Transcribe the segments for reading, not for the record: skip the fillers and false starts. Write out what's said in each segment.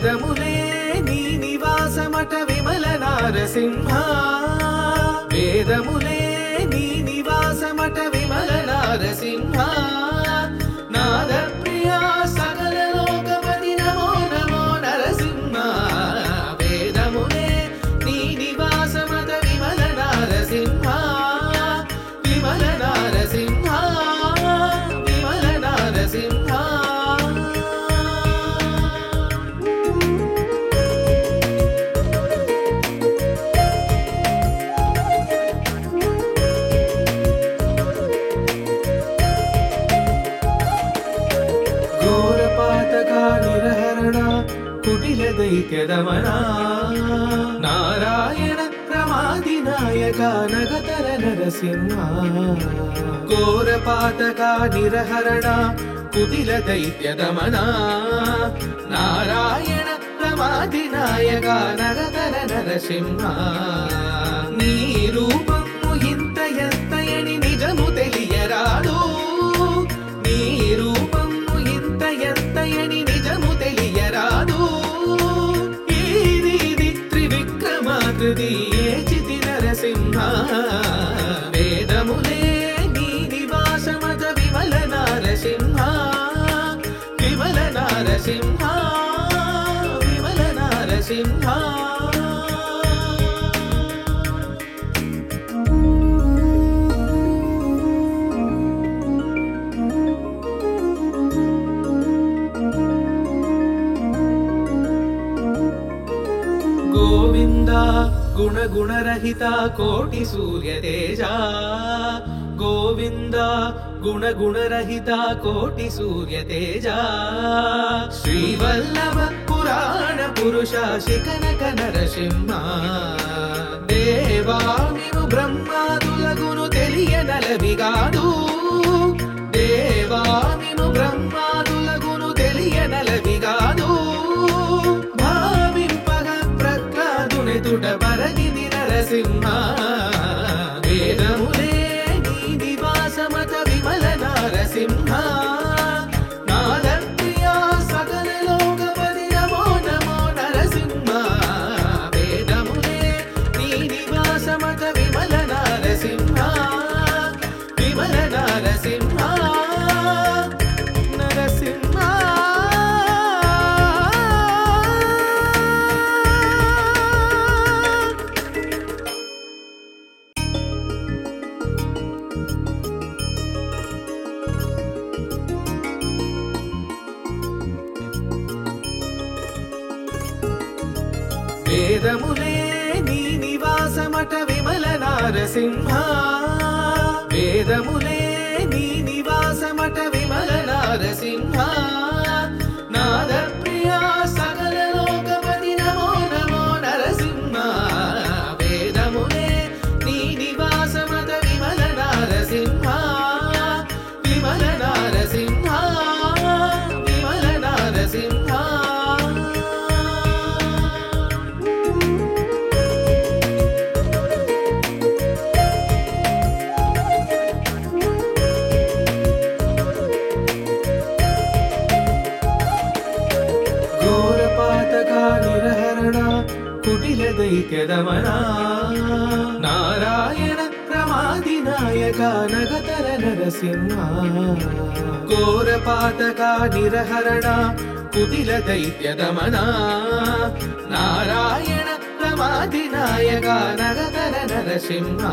వేదములే నీ నివాసమట విమల నారసింహ వేదములే నీ నివాసమట విమల నారసింహ నాద ప్రియా సకల లోకపతి నమో నమో నరసింహ వేదములే నీ నివాసమట విమల నారసింహ విమల నారసింహ విమల నారసింహ కుటిల దైత్యదమన నారాయణ ప్రమాదినాయక నగతర నరసింహ ఘోరపాతక నిరహరణ కుటిల దైత్యదమన నారాయణ ప్రమాదినాయక నగతర నరసింహ నీ రూపము ఇంత ఎంతయని నిజము తెలియరాదు నీ రూపము ఇంత ఎంతయని నిజము తెలియరాదు ఇది త్రివిక్రమాకృతి ఏచితి నరసింహ వేదములే నీ నివాసమత విమల నారసింహ విమల నారసింహ విమల నారసింహ गुण गुणरहिता कोटि सूर्य तेजा गोविंदा गुण गुणरहिता कोटि सूर्य तेजा श्रीवल्लभ पुराण पुरुषा शिकनक नरसिंह देवा निनु ब्रह्मादुलगुनु తెలియనలవిగాదు देवा निनु ब्रह्मादुलगुनु తెలియనలవిగాదు బరగిది నరసింహ వేదములే నీ నివాసమత విమల నారసింహ నాద ప్రియా సకల లోకపతి నమో నమో నరసింహ వేదములే నీ నివాసమత విమల నారసింహ విమల నారసింహ నరసింహ వేదములే నీ నివాసమట విమల నారసింహ వేదములే నీ నివాసమట విమల నారసింహ నాద ప్రియా సకల లోకపతి నమో నమో నరసింహ వేదములే నీ నివాసమట విమల నారసింహ విమల నారసింహ విమల నారసింహ కుటిల దైత్యదమన నారాయణ ప్రమాదినాయక నగతర నరసింహ ఘోరపాతక నిరహరణ కుటిల దైత్యదమన నారాయణ ప్రమాదినాయక నగతర నరసింహ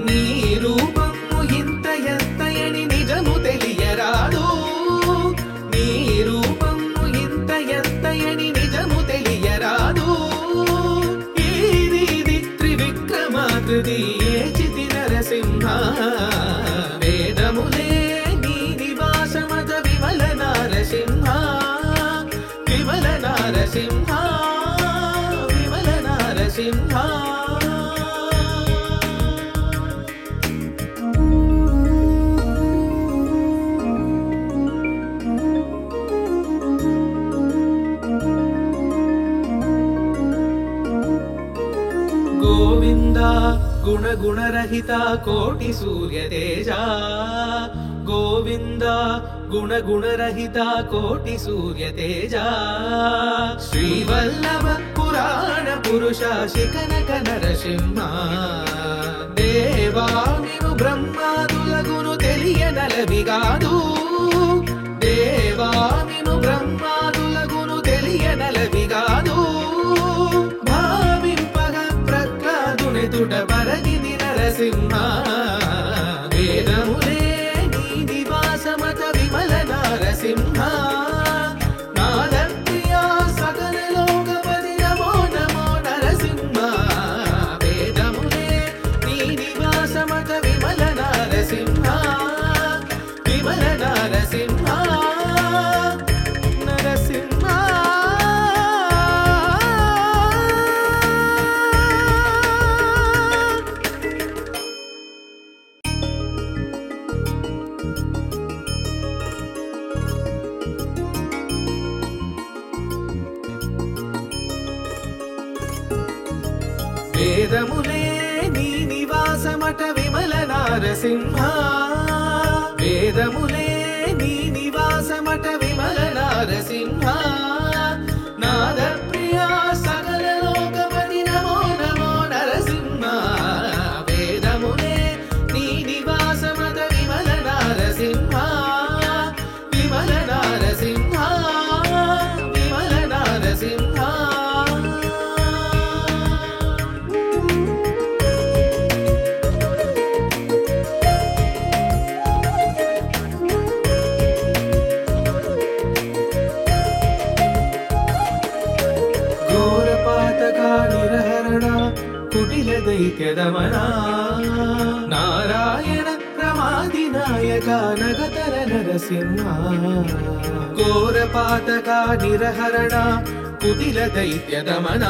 నీ రూపము ఇంత ఎంతయని నిజము తెలియరాదు నీ రూపము ఇంత ఎంతయని నిజము తెలియరాదు ఇది త్రివిక్రమాకృతి ఏచితి నరసింహ వేదములే నీ నివాసమత విమల నారసింహ విమల నారసింహ విమల నారసింహ गोविंदा गुण गुणरहिता कोटि सूर्य तेजा గోవింద గుణ గుణరహిత కోటి సూర్య తేజ శ్రీవల్లభ పురాణ పురుష శిఖనక నరసింహ దేవా నీవు బ్రహ్మాదులగును తెలియనలవిగాదు దేవా నీవు బ్రహ్మాదులగును తెలియనలవిగాదు భావింపగ ప్రహ్లాదునెదుట పరగిది నరసింహ వేదములే నీ నివాసమత విమల నరసింహ నాదప్రియా సకల లోకపతి నమో నమో నరసింహ వేదములే నీ నివాసమత విమల నరసింహ విమల నరసింహ నరసింహ వేదములే నీ నివాసమట విమల నరసింహ వేదములే నీ నివాసమట విమల నరసింహ నాదప్రియా సకల లోకపతి నమో నమో నరసింహ వేదములే నీ నివాసమట విమల నరసింహ విమల నరసింహ విమల నరసింహ నిరహరణ కుటిల దైత్యదమన నారాయణ ప్రమాది నాయక నగతర నరసింహ ఘోరపాతక నిరహరణ కుటిల దైత్యదమన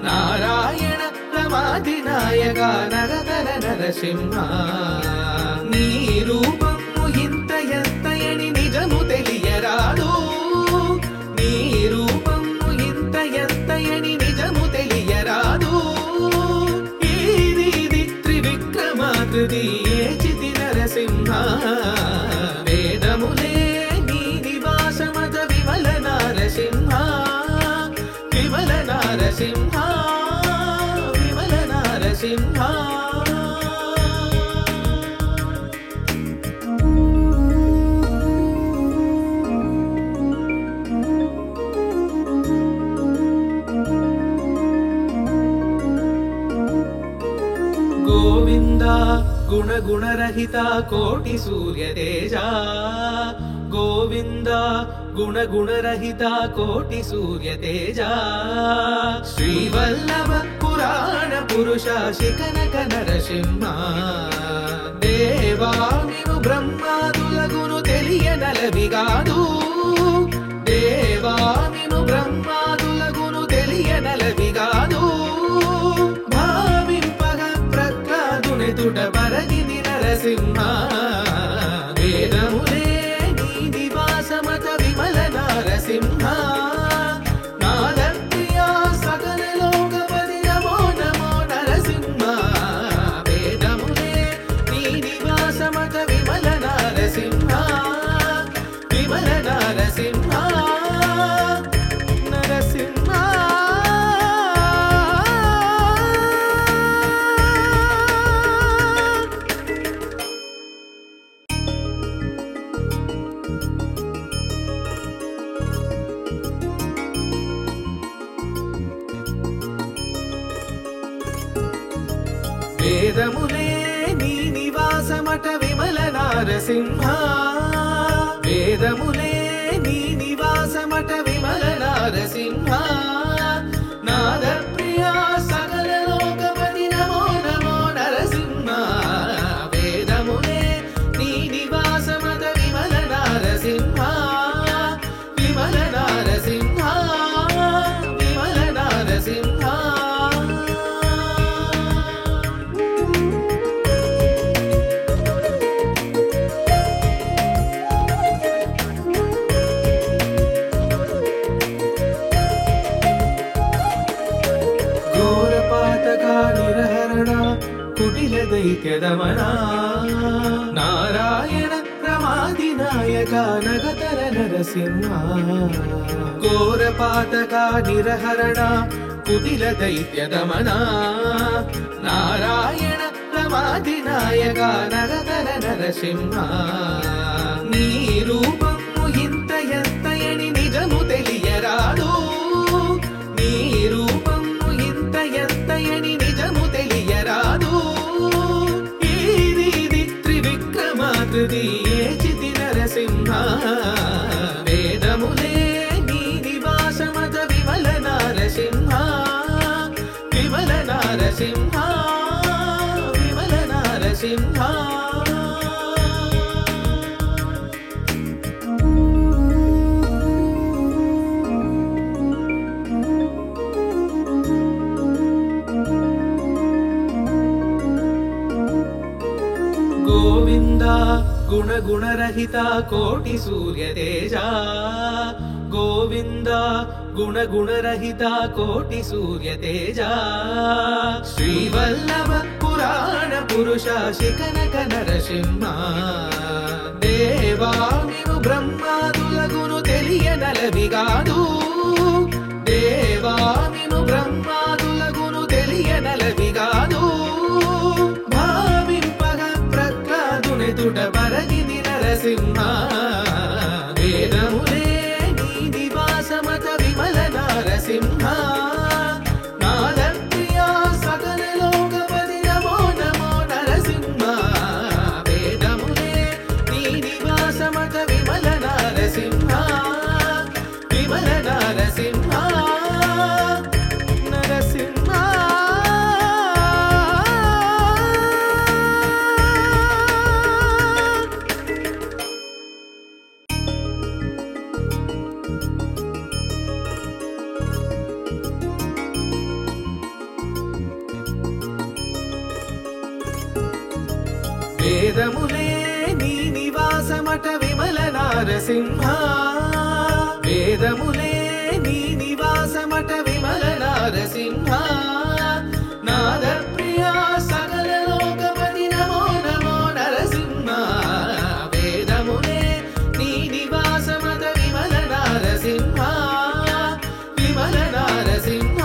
నారాయణ ప్రమాది నాయక నగతర నరసింహ నీ రూపము ఇంత ఎంతయని నిజము తెలియరాదు నీ రూపము ఇంత ఎంతయని నిజము తెలియరాదు ఇది త్రివిక్రమాకృతి ఏచితి నరసింహ వేదములే నీ నివాసమత విమల నరసింహ విమల నరసింహ విమల నరసింహ గోవింద గుణ గుణరహిత కోటి సూర్య తేజ గోవింద గుణ గుణరహిత కోటి సూర్య తేజ శ్రీవల్లభ పురాణ పురుష శిఖనక నరసింహ దేవా నీవు బ్రహ్మాదులగును తెలియనలవిగాదు దేవా నీవు బ్రహ్మాదులగును తెలియనలవిగాదు తుట పరగిది నరసింహ వేదములే నీ నివాసమత విమల నరసింహ నాదప్రియా సకల లోకపతి నమో నమో నరసింహ వేదములే నీ నివాసమత విమల నరసింహ విమల నరసింహ నరసింహ వేదములే నీ నివాసమట విమల నరసింహ వేదములే నీ నివాసమట విమల నరసింహ నాదప్రియా సకల లోకపతి నమో నమో నరసింహ వేదములే నీ నివాసమట విమల నరసింహ విమల నరసింహ విమల నరసింహ కుటిల దైత్యదమనా నారాయణ రమాదినాయక నగతర నరసింహ ఘోర పాతక నిరహరణ కుటిల దైత్యదమనా నారాయణ రమాదినాయక నగతర నరసింహ నీ రూపము ఇంత ఎంతయని నిజము తెలియరాదు నీ రూపము ఇంత ఎంతయని నిజము తెలియరాదు ఇది త్రివిక్రమాకృతి ఏచితి నరసింహ వేదములే నీ నివాసమత విమల నారసింహ విమల నారసింహ విమల నారసింహ గోవింద గుణ గుణరహిత కోటి సూర్య తేజ గోవింద గుణ గుణరహిత కోటి సూర్య తేజ శ్రీవల్లభ పురాణ పురుష శిఖనక నరసింహ దేవామివు బ్రహ్మాదులగును తెలియనలవిగాదు దేవామిను బ్రహ్మాదులగును తెలియనలవిగాదు పరగిది నరసింహ వేదములే నీ నివాసమత విమల నారసింహ నాదప్రియా సకల లోకపతి నమో నమో నరసింహ వేదములే నీ నివాసమత విమల నారసింహ విమల నారసింహ నరసింహ వేదములే నీ నివాసమట విమల నారసింహ వేదములే నీ నివాసమట విమల నారసింహ నాదప్రియా సకల లోకపతి నమో నమో నరసింహ వేదములే నీ నివాసమట విమల నారసింహ విమల నారసింహ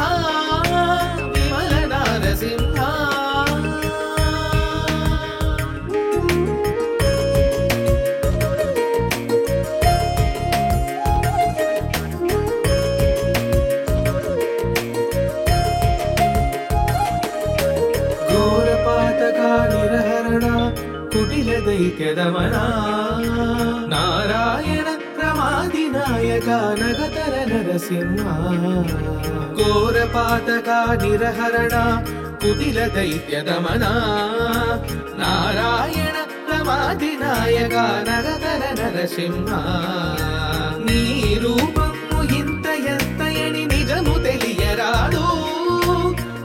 విమల నారసింహ నిరహరణ కుటిల దైత్యదమనా నారాయణ రమాదినాయక నగతర నరసింహ ఘోర పాతక నిరహరణ కుటిల దైత్యదమనా నారాయణ రమాదినాయక నగతర నరసింహ నీ రూపము ఇంత ఎంతయని నిజము తెలియరాదు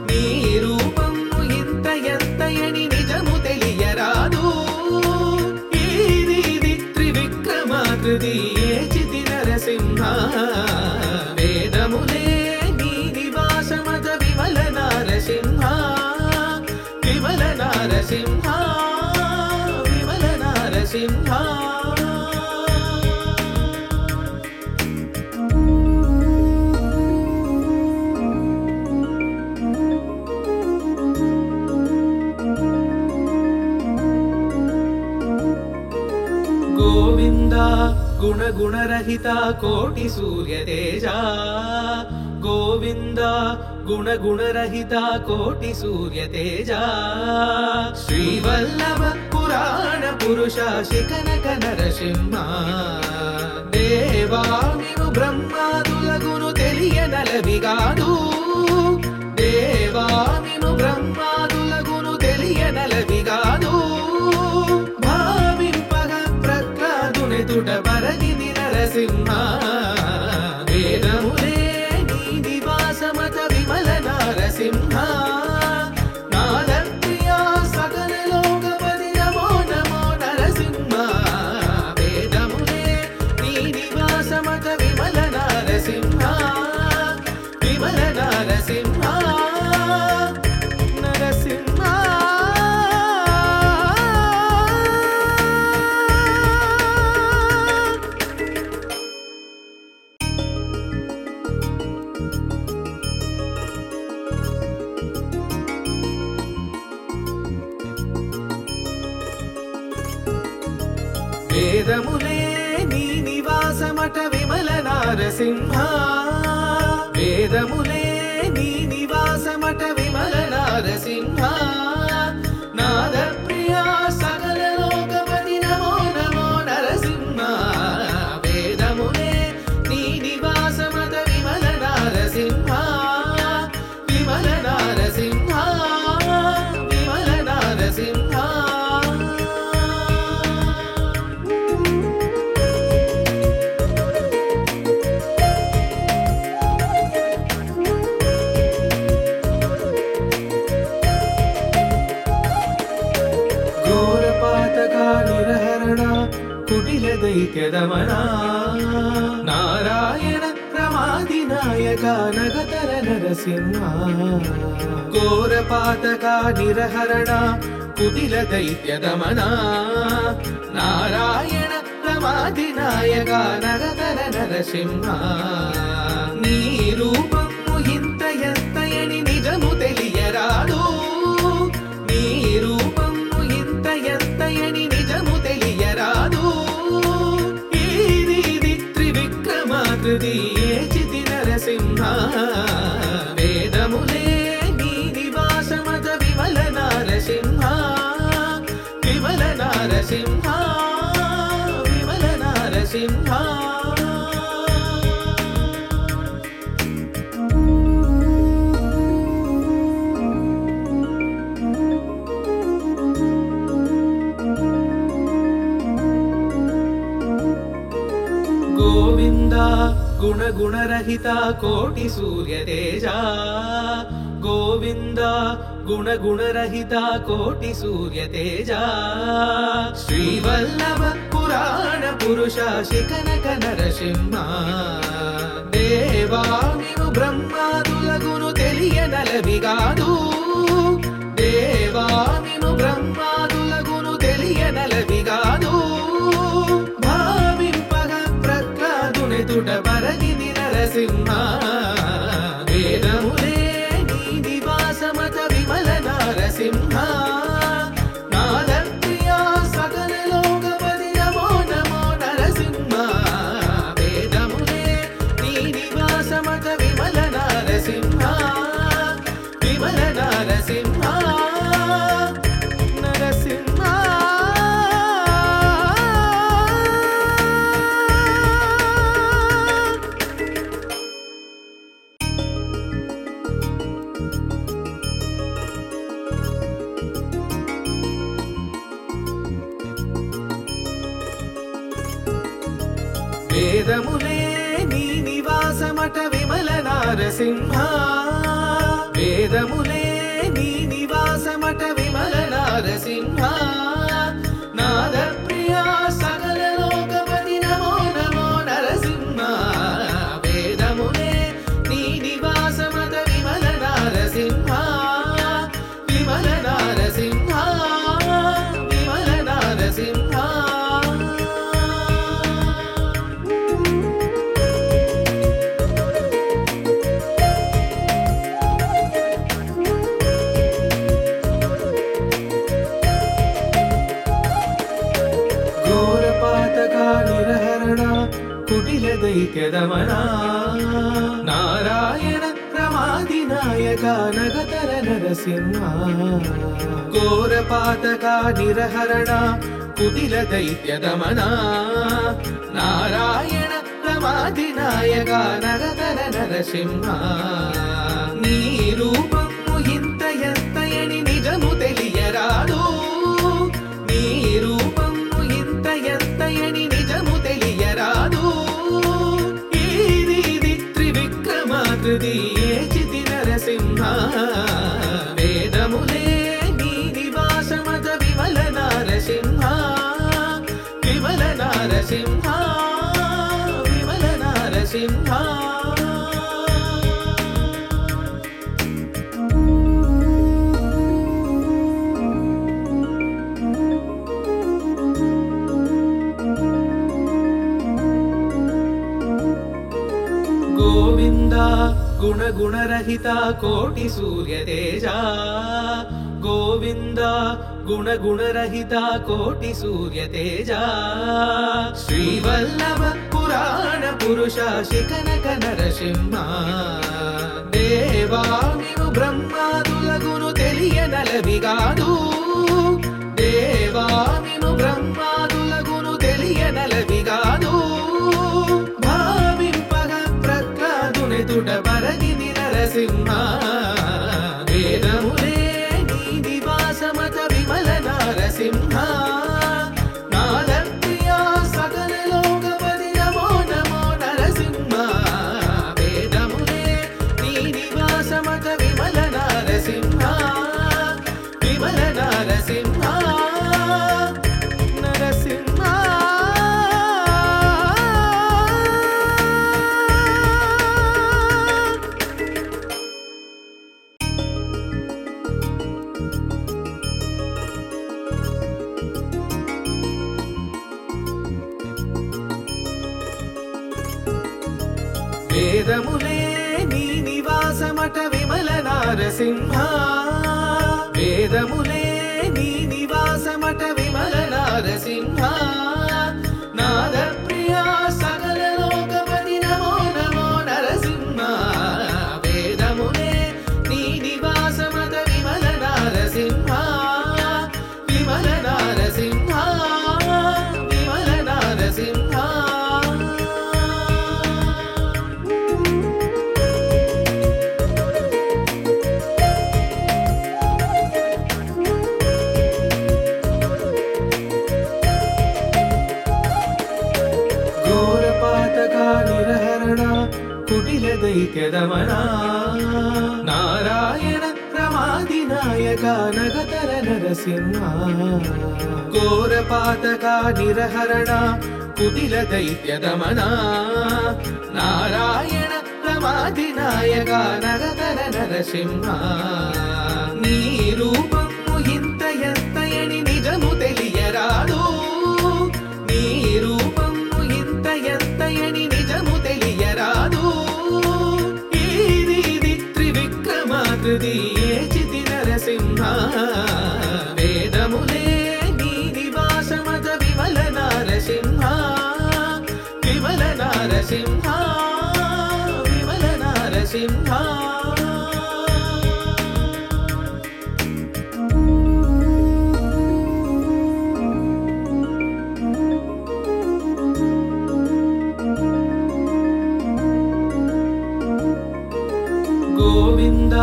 నీ రూపము ఇంత ఎంతయని నిజము తెలియరాదు ఇది త్రివిక్రమాకృతి ఏచితి నరసింహ వేదములే నీ నివాసమత విమల నారసింహ విమల నారసింహ విమల నారసింహ గోవింద గుణ గుణరహిత కోటి సూర్య తేజ గోవింద గుణ గుణరహిత కోటి సూర్య తేజ శ్రీవల్లభ పురాణ పురుష శిఖనక నరసింహ దేవామివు బ్రహ్మాదులగును తెలియనలవిగాదు దేవామిను బ్రహ్మాదులగును తెలియనలవిగాదు పరగిది నరసింహ వేదములే నీ నివాసమత విమల నారసింహ నాదప్రియా సకల లోకపతి నమో నమో నరసింహ వేదములే నీ నివాసమత విమల నారసింహ విమల వేదములే నీ నివాసమట విమల నారసింహ వేదములే నీ నివాసమట విమల నారసింహ నాద ప్రియా సకల లోకపతి నమో నమో నరసింహ వేదములే నీ నివాసమట విమల నారసింహ విమల నారసింహ విమల నారసింహ నిరహరణ కుటిల దైత్యదమన నారాయణ ప్రమాది నాయక నగతర నరసింహ ఘోరపాతక నిరహరణ కుటిల దైత్యదమన నారాయణ ప్రమాది నాయక నగతర నరసింహ నీ రూపము ఇంత ఎంతయని నిజము తెలియరాదు నీ రూపము ఇంత ఎంతయని నిజము తెలియరాదు ఇది త్రివిక్రమాకృతి ఏచితి నరసింహ వేదములే నీ నివాసమత విమల నారసింహ విమల నారసింహ విమల నారసింహ గుణ గుణరహిత కోటి సూర్య తేజ గోవింద గుణ గుణరహిత కోటి సూర్య తేజ శ్రీవల్లభ పురాణ పురుష శిఖనక నరసింహ దేవామిము బ్రహ్మాదులగును తెలియనలవిగాదు దేవామిము బ్రహ్మాదులగును తెలియనలవిగాదు పరగిది నరసింహ వేదములే నీ నివాసమత విమల నారసింహ నాద ప్రియా సకల లోకపతి నమో నమో నరసింహ వేదములే నీ నివాసమత విమల నారసింహ విమల నారసింహ నరసింహ వేదములే నీ నివాసమట విమల నారసింహ వేదములే నీ నివాసమట విమల నారసింహ నాద ప్రియా సకల లోకపతి నమో నమో నరసింహ వేదములే నీ నివాసమట విమల నారసింహ విమల నారసింహ విమల నారసింహ నిరహరణ కుటిల దైత్యదమన నారాయణ ప్రమాది నాయక నగతర నరసింహ ఘోరపాతక నిరహరణ కుటిల దైత్యదమన నారాయణ ప్రమాది నాయక నగతర నరసింహ నీ రూపము ఇంత ఎంతయని నిజము తెలియరాదు నీ రూపము ఇంత ఎంతయని నిజము తెలియరాదు ఇది త్రివిక్రమాకృతి ఏచితి నరసింహ వేదములే నీ నివాసమత విమల నారసింహ విమల నారసింహ విమల నారసింహ गुणरहिता कोटि सूर्य तेजा गोविंद गुणरहिता कोटि सूर्य तेजा श्रीवल्लभ पुराण पुरुष शिखनक नरसिंह देवा निनु ब्रह्मादुलगुनु తెలియనలవిగాదు దేవా నిను బ్రహ్మాదులగును తెలియనలవిగాదు భావింపగ ప్రహ్లాదునెదుట పరగిని నరసింహ వేదములే నీ నివాసమత విమల నరసింహ నాదప్రియా సకల లోకపతి నమో నమో నరసింహ వేదములే నీ నివాసమత విమల నరసింహ విమల నరసింహ నరసింహ వేదములే నీ నివాసమట విమల నరసింహ వేదములే నీ నివాసమట విమల నరసింహ నాదప్రియా సకల లోకపతి నమో నమో నరసింహ వేదములే నీ నివాసమట విమల నరసింహ విమల నరసింహ విమల నరసింహ నిరహరణ కుటిల దైత్యదమన నారాయణ ప్రమాదినాయక నగతర నరసింహ ఘోరపాతక నిరహరణ కుటిల దైత్యదమన నారాయణ ప్రమాదినాయక నగతర నరసింహ నీ రూపము ఇంత ఎంతయని నిజము తెలియరాదు నీ రూపము ఇంత ఎంతయని నిజము తెలియరాదు ఇది త్రివిక్రమాకృతి ఏచితి నరసింహ వేదములే నీ నివాసమత విమల నరసింహ విమల నరసింహ విమల నరసింహ गोविंद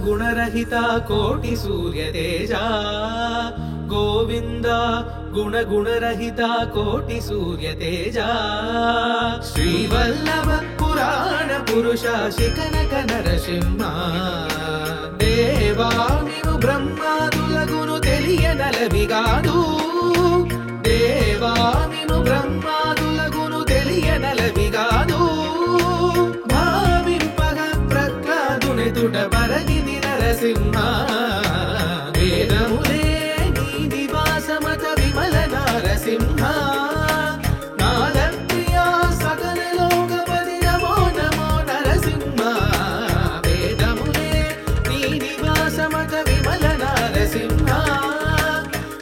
गुणरहिता कोटि सूर्य तेजा गोविंद गुणरहिता कोटि सूर्य तेजा श्रीवल्लभ पुराण पुरुष शिखनक नरसिंह देवा निनु ब्रह्मादुलगुनु తెలియనలవిగాదు దేవా నిను బ్రహ్మాదులగును తెలియనలవిగాదు తుట పరగిని నరసింహ వేదములే నీ నివాసమత విమల నరసింహ నాదప్రియా సకల లోకపతి నమో నమో నరసింహ వేదములే నీ నివాసమత విమల నరసింహ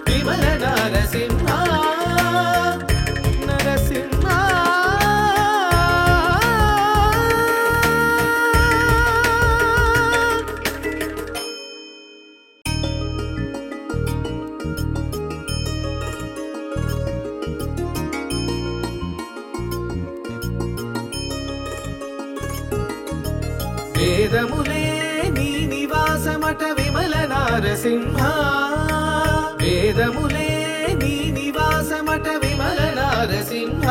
విమల నరసింహ నరసింహ వేదములే నీ నివాసమట విమల నరసింహ వేదములే నీ నివాసమట విమల నరసింహ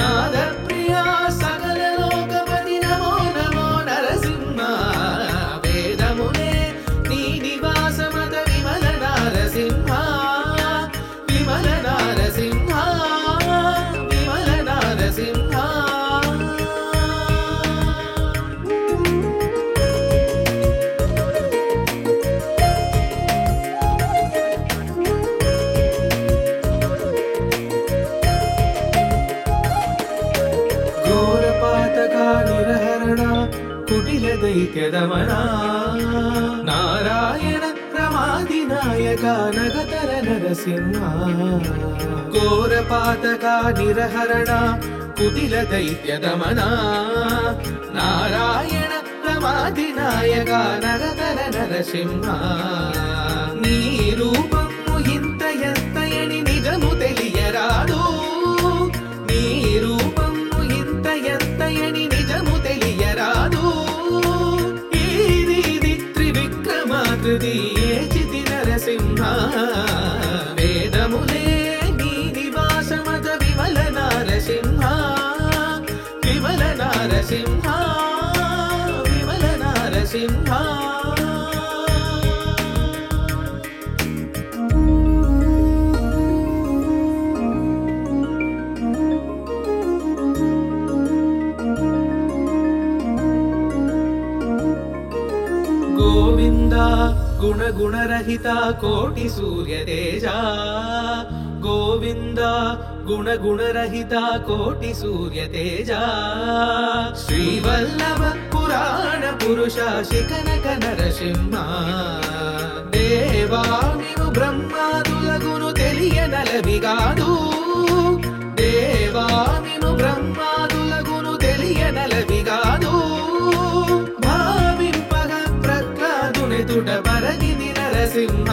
నాదప్రియా సకల లోకపతి నమో నమో నరసింహ వేదములే నీ నివాసమత విమల నరసింహ విమల నరసింహ విమల నరసింహ దైత్యదమనా నారాయణ రమాదినాయక నగతర నరసింహ ఘోరపాతక నిరహరణ కుటిల దైత్యదమనా నారాయణ రమాదినాయక నగతర నరసింహ నీ రూపము ఇంత ఎంతయని నిజము తెలియరాదు నీ రూపము ఇంత ఎంతయని నిజము తెలియరాదు ఇది త్రివిక్రమాకృతి ఏచితి నరసింహ వేదములే నీ నివాసమత విమల నారసింహ విమల నారసింహ విమల నారసింహ గోవింద గుణ గుణరహిత కోటి సూర్య తేజ గోవింద గుణ గుణరహిత కోటి సూర్య తేజ శ్రీవల్లభ పురాణ పురుష శిఖనక నరసింహ దేవా నీవు బ్రహ్మాదులగును తెలియనలవిగాదు దేవా నీవు బ్రహ్మాదులగును తెలియనలవిగాదు భావింపగ ప్రహ్లాదుని తుట పరగిది నరసింహ